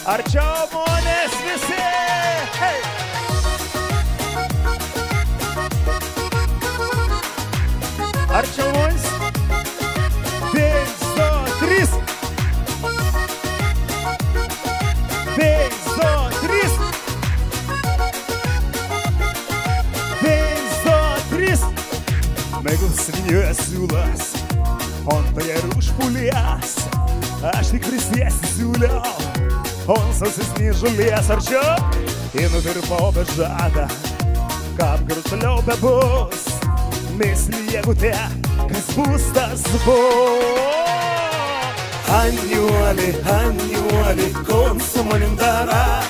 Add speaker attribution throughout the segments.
Speaker 1: Arčiau žmonės visi! Hey! Arčiau žmonės. 1, 2, 3. 1, 2, 3. 1, 2, 3. Mėgus vinioja siūlas, on tai ir užpulės. Aš tik prisėsti siūliau, on sausis nežulės arčiau. Ir nuvirpau bežadą, kaip ir toliau bebus. Мысли ягуте, kas bus, tas bus. Anjuoli, kon su manim dara.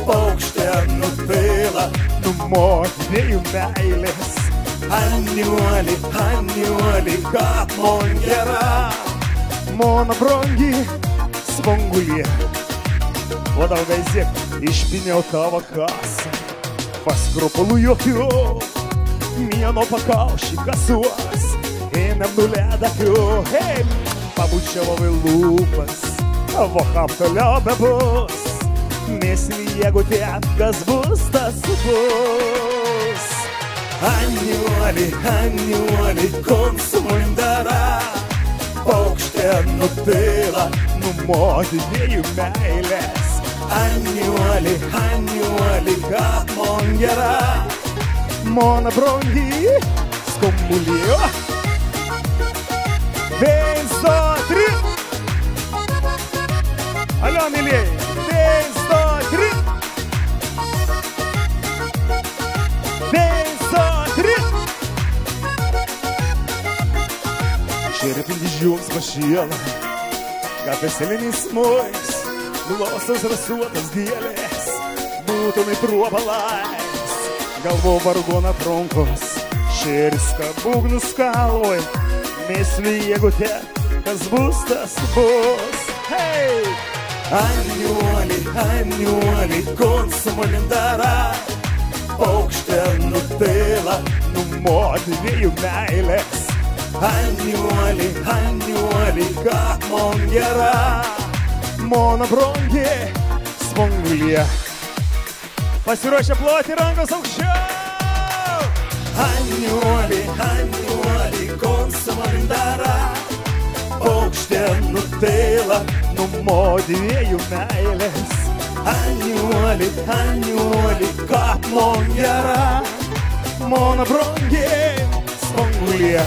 Speaker 1: Paukštė nutila, numoti dviejų meilės. Anjuoli, kaip man gera. Mano brangi svongulė. O daugai siek, išpiniau tavo kasą. Paskrupulų jokių. Mieno pakaušį kasuos, einam nuledakiu, hei, pabučiavo lūpas, o kam toliau bebus, misli jeigu ten, kas bus, tas bus. Anjuoli, kon su manim dara, paukštė nutila, numoti dviejų meilės. Anjuoli, kaip man gera. Mona brangi skombulė. 1, 2, 3. Alio, mylėjai. 1, 2, 3. 1, 2, 3. Šerpinti žiūms pašiela, kaip eselinis mojas, glostas rasuotas gėlės, būtumai pruobalai. Galvo vargona trunkos, šeriska būgnus kalvoj, misli jeigu te, kas bus, tas bus. Hei! Anjuoli, kon su manim dara, paukštė nutila, numoti dviejų meilės. Anjuoli, kaip man gera, mano brangi svongulė. Pasiruošę ploti rankos aukščiau. Anjuoli, kon su manim dara, paukštė nutila, numoti dviejų meilės. Anjuoli, kaip man gera, mano brangi svongulė.